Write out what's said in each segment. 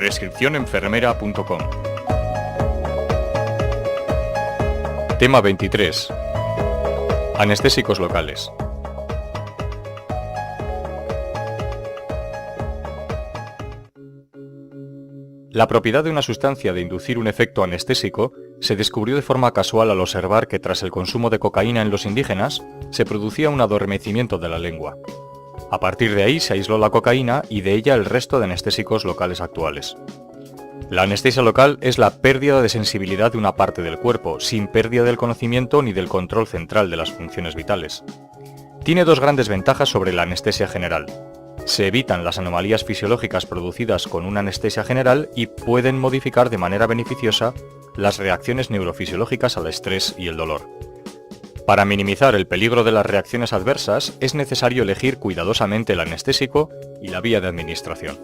prescripcionenfermera.com. Tema 23. Anestésicos locales. La propiedad de una sustancia de inducir un efecto anestésico se descubrió de forma casual al observar que tras el consumo de cocaína en los indígenas se producía un adormecimiento de la lengua. A partir de ahí se aisló la cocaína y de ella el resto de anestésicos locales actuales. La anestesia local es la pérdida de sensibilidad de una parte del cuerpo, sin pérdida del conocimiento ni del control central de las funciones vitales. Tiene dos grandes ventajas sobre la anestesia general. Se evitan las anomalías fisiológicas producidas con una anestesia general y pueden modificar de manera beneficiosa las reacciones neurofisiológicas al estrés y el dolor. Para minimizar el peligro de las reacciones adversas, es necesario elegir cuidadosamente el anestésico y la vía de administración.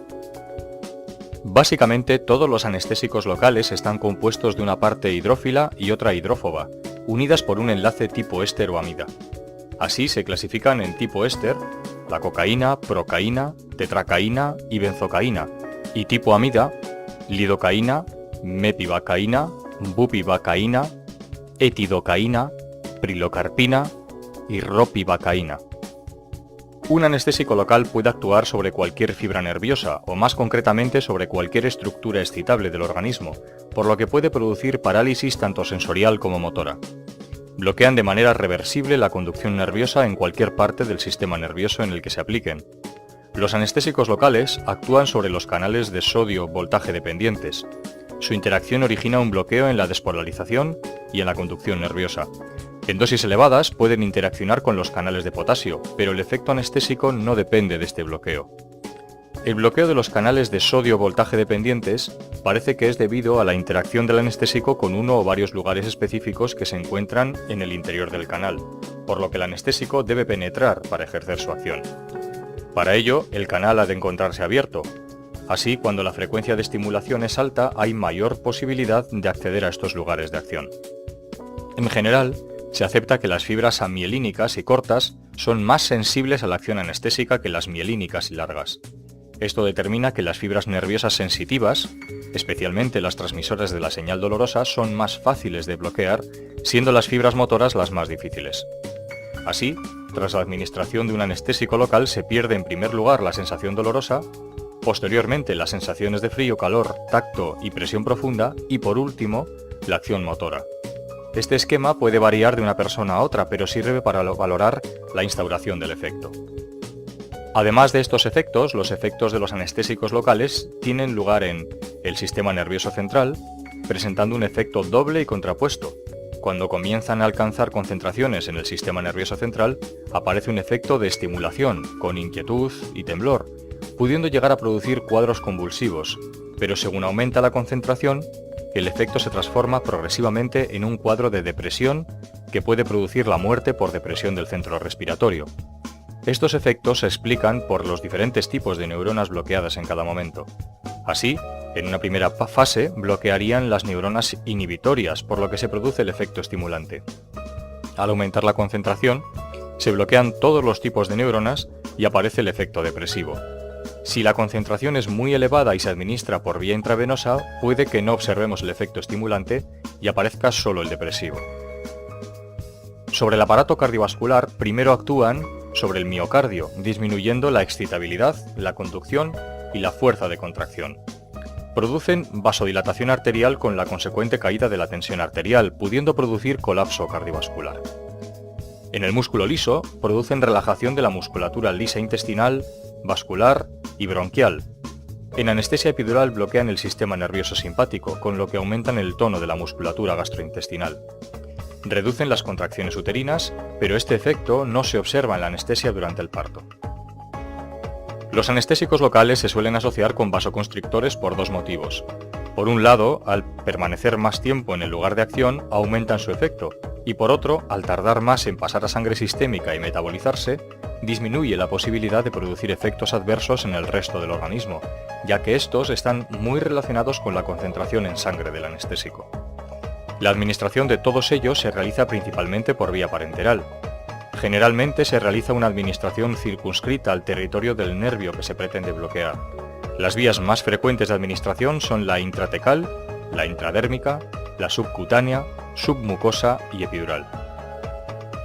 Básicamente, todos los anestésicos locales están compuestos de una parte hidrófila y otra hidrófoba, unidas por un enlace tipo éster o amida. Así se clasifican en tipo éster la cocaína, procaína, tetracaína y benzocaína, y tipo amida, lidocaína, mepivacaína, bupivacaína, etidocaína, prilocarpina y ropivacaína. Un anestésico local puede actuar sobre cualquier fibra nerviosa, o más concretamente sobre cualquier estructura excitable del organismo, por lo que puede producir parálisis tanto sensorial como motora. Bloquean de manera reversible la conducción nerviosa en cualquier parte del sistema nervioso en el que se apliquen. Los anestésicos locales actúan sobre los canales de sodio voltaje dependientes. Su interacción origina un bloqueo en la despolarización y en la conducción nerviosa. En dosis elevadas pueden interaccionar con los canales de potasio, pero el efecto anestésico no depende de este bloqueo. El bloqueo de los canales de sodio voltaje dependientes parece que es debido a la interacción del anestésico con uno o varios lugares específicos que se encuentran en el interior del canal, por lo que el anestésico debe penetrar para ejercer su acción. Para ello, el canal ha de encontrarse abierto. Así, cuando la frecuencia de estimulación es alta, hay mayor posibilidad de acceder a estos lugares de acción. En general, se acepta que las fibras amielínicas y cortas son más sensibles a la acción anestésica que las mielínicas y largas. Esto determina que las fibras nerviosas sensitivas, especialmente las transmisoras de la señal dolorosa, son más fáciles de bloquear, siendo las fibras motoras las más difíciles. Así, tras la administración de un anestésico local se pierde en primer lugar la sensación dolorosa, posteriormente las sensaciones de frío, calor, tacto y presión profunda y por último, la acción motora. Este esquema puede variar de una persona a otra, pero sirve para valorar la instauración del efecto. Además de estos efectos, los efectos de los anestésicos locales tienen lugar en el sistema nervioso central, presentando un efecto doble y contrapuesto. Cuando comienzan a alcanzar concentraciones en el sistema nervioso central, aparece un efecto de estimulación, con inquietud y temblor, pudiendo llegar a producir cuadros convulsivos, pero según aumenta la concentración, el efecto se transforma progresivamente en un cuadro de depresión que puede producir la muerte por depresión del centro respiratorio. Estos efectos se explican por los diferentes tipos de neuronas bloqueadas en cada momento. Así, en una primera fase bloquearían las neuronas inhibitorias, por lo que se produce el efecto estimulante. Al aumentar la concentración, se bloquean todos los tipos de neuronas y aparece el efecto depresivo. Si la concentración es muy elevada y se administra por vía intravenosa, puede que no observemos el efecto estimulante y aparezca solo el depresivo. Sobre el aparato cardiovascular, primero actúan sobre el miocardio, disminuyendo la excitabilidad, la conducción y la fuerza de contracción. Producen vasodilatación arterial con la consecuente caída de la tensión arterial, pudiendo producir colapso cardiovascular. En el músculo liso, producen relajación de la musculatura lisa intestinal, vascular y bronquial. En anestesia epidural bloquean el sistema nervioso simpático, con lo que aumentan el tono de la musculatura gastrointestinal. Reducen las contracciones uterinas, pero este efecto no se observa en la anestesia durante el parto. Los anestésicos locales se suelen asociar con vasoconstrictores por dos motivos. Por un lado, al permanecer más tiempo en el lugar de acción, aumentan su efecto, y por otro, al tardar más en pasar a sangre sistémica y metabolizarse, disminuye la posibilidad de producir efectos adversos en el resto del organismo, ya que estos están muy relacionados con la concentración en sangre del anestésico. La administración de todos ellos se realiza principalmente por vía parenteral. Generalmente se realiza una administración circunscrita al territorio del nervio que se pretende bloquear. Las vías más frecuentes de administración son la intratecal, la intradérmica, la subcutánea, submucosa y epidural.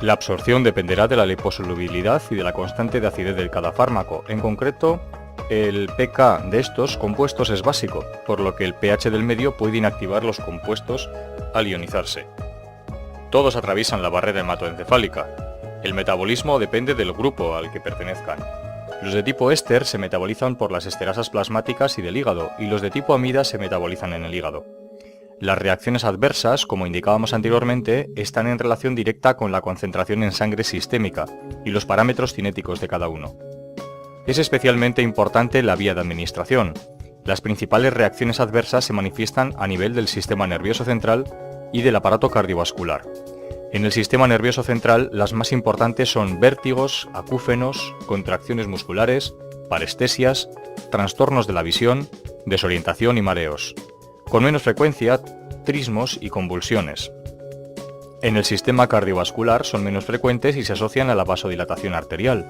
La absorción dependerá de la liposolubilidad y de la constante de acidez de cada fármaco. En concreto, el pK de estos compuestos es básico, por lo que el pH del medio puede inactivar los compuestos al ionizarse. Todos atraviesan la barrera hematoencefálica. El metabolismo depende del grupo al que pertenezcan. Los de tipo éster se metabolizan por las esterasas plasmáticas y del hígado, y los de tipo amida se metabolizan en el hígado. Las reacciones adversas, como indicábamos anteriormente, están en relación directa con la concentración en sangre sistémica y los parámetros cinéticos de cada uno. Es especialmente importante la vía de administración. Las principales reacciones adversas se manifiestan a nivel del sistema nervioso central y del aparato cardiovascular. En el sistema nervioso central, las más importantes son vértigos, acúfenos, contracciones musculares, parestesias, trastornos de la visión, desorientación y mareos. Con menos frecuencia, trismos y convulsiones. En el sistema cardiovascular son menos frecuentes y se asocian a la vasodilatación arterial.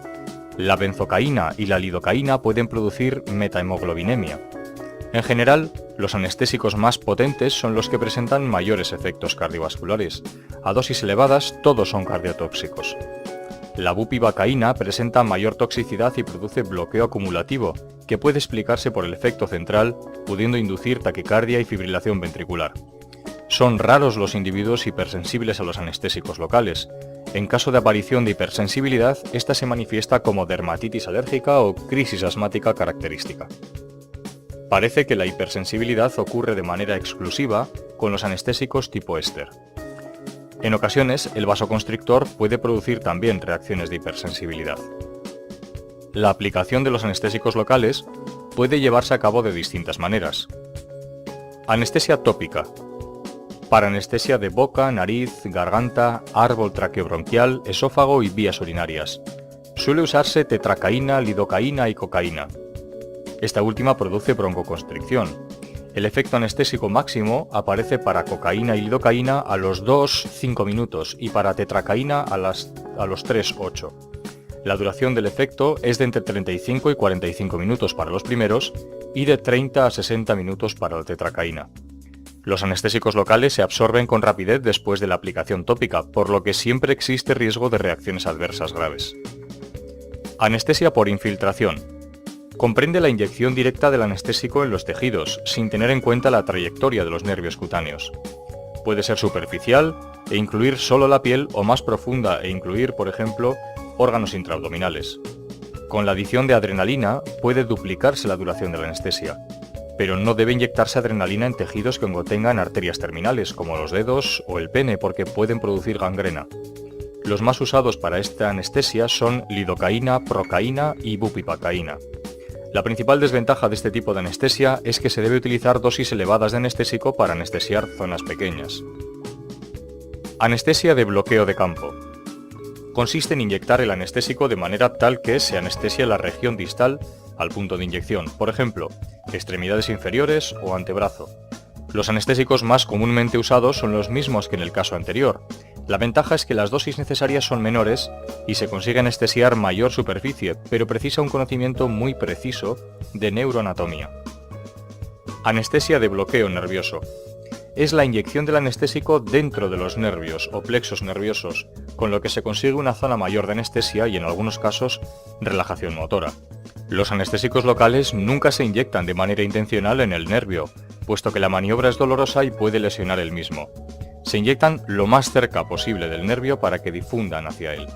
La benzocaína y la lidocaína pueden producir metahemoglobinemia. En general, los anestésicos más potentes son los que presentan mayores efectos cardiovasculares. A dosis elevadas, todos son cardiotóxicos. La bupivacaína presenta mayor toxicidad y produce bloqueo acumulativo, que puede explicarse por el efecto central, pudiendo inducir taquicardia y fibrilación ventricular. Son raros los individuos hipersensibles a los anestésicos locales. En caso de aparición de hipersensibilidad, esta se manifiesta como dermatitis alérgica o crisis asmática característica. Parece que la hipersensibilidad ocurre de manera exclusiva con los anestésicos tipo éster. En ocasiones, el vasoconstrictor puede producir también reacciones de hipersensibilidad. La aplicación de los anestésicos locales puede llevarse a cabo de distintas maneras. Anestesia tópica. Para anestesia de boca, nariz, garganta, árbol traqueobronquial, esófago y vías urinarias. Suele usarse tetracaína, lidocaína y cocaína. Esta última produce broncoconstricción. El efecto anestésico máximo aparece para cocaína y lidocaína a los 2-5 minutos y para tetracaína a los 3-8. La duración del efecto es de entre 35 y 45 minutos para los primeros y de 30 a 60 minutos para la tetracaína. Los anestésicos locales se absorben con rapidez después de la aplicación tópica, por lo que siempre existe riesgo de reacciones adversas graves. Anestesia por infiltración. Comprende la inyección directa del anestésico en los tejidos, sin tener en cuenta la trayectoria de los nervios cutáneos. Puede ser superficial e incluir solo la piel o más profunda e incluir, por ejemplo, órganos intraabdominales. Con la adición de adrenalina puede duplicarse la duración de la anestesia, pero no debe inyectarse adrenalina en tejidos que contengan arterias terminales, como los dedos o el pene, porque pueden producir gangrena. Los más usados para esta anestesia son lidocaína, procaína y bupivacaína. La principal desventaja de este tipo de anestesia es que se debe utilizar dosis elevadas de anestésico para anestesiar zonas pequeñas. Anestesia de bloqueo de campo. Consiste en inyectar el anestésico de manera tal que se anestesia la región distal al punto de inyección, por ejemplo, extremidades inferiores o antebrazo. Los anestésicos más comúnmente usados son los mismos que en el caso anterior. La ventaja es que las dosis necesarias son menores y se consigue anestesiar mayor superficie, pero precisa un conocimiento muy preciso de neuroanatomía. Anestesia de bloqueo nervioso. Es la inyección del anestésico dentro de los nervios o plexos nerviosos, con lo que se consigue una zona mayor de anestesia y en algunos casos relajación motora. Los anestésicos locales nunca se inyectan de manera intencional en el nervio, puesto que la maniobra es dolorosa y puede lesionar el mismo. Se inyectan lo más cerca posible del nervio para que difundan hacia él.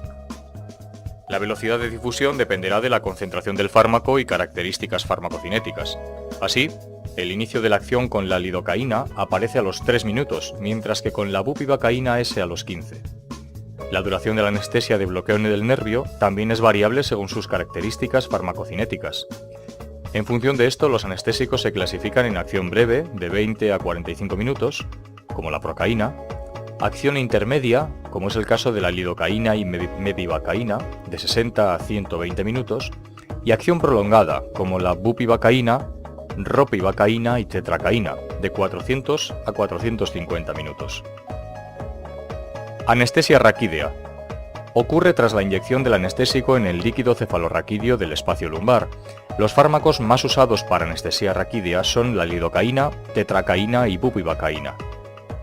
La velocidad de difusión dependerá de la concentración del fármaco y características farmacocinéticas. Así, el inicio de la acción con la lidocaína aparece a los 3 minutos, mientras que con la bupivacaína es a los 15. La duración de la anestesia de bloqueo del nervio también es variable según sus características farmacocinéticas. En función de esto, los anestésicos se clasifican en acción breve, de 20 a 45 minutos, como la procaína, acción intermedia, como es el caso de la lidocaína y mepivacaína, de 60 a 120 minutos, y acción prolongada, como la bupivacaína, ropivacaína y tetracaína, de 400 a 450 minutos. Anestesia raquídea. Ocurre tras la inyección del anestésico en el líquido cefalorraquídeo del espacio lumbar. Los fármacos más usados para anestesia raquídea son la lidocaína, tetracaína y bupivacaína.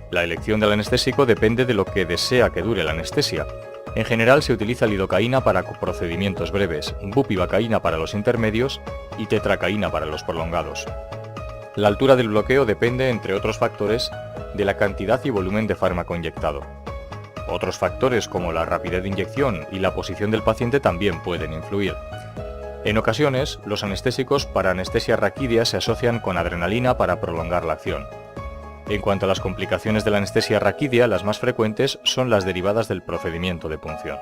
La elección del anestésico depende de lo que desea que dure la anestesia. En general se utiliza lidocaína para procedimientos breves, bupivacaína para los intermedios y tetracaína para los prolongados. La altura del bloqueo depende, entre otros factores, de la cantidad y volumen de fármaco inyectado. Otros factores como la rapidez de inyección y la posición del paciente también pueden influir. En ocasiones, los anestésicos para anestesia raquídea se asocian con adrenalina para prolongar la acción. En cuanto a las complicaciones de la anestesia raquídea, las más frecuentes son las derivadas del procedimiento de punción.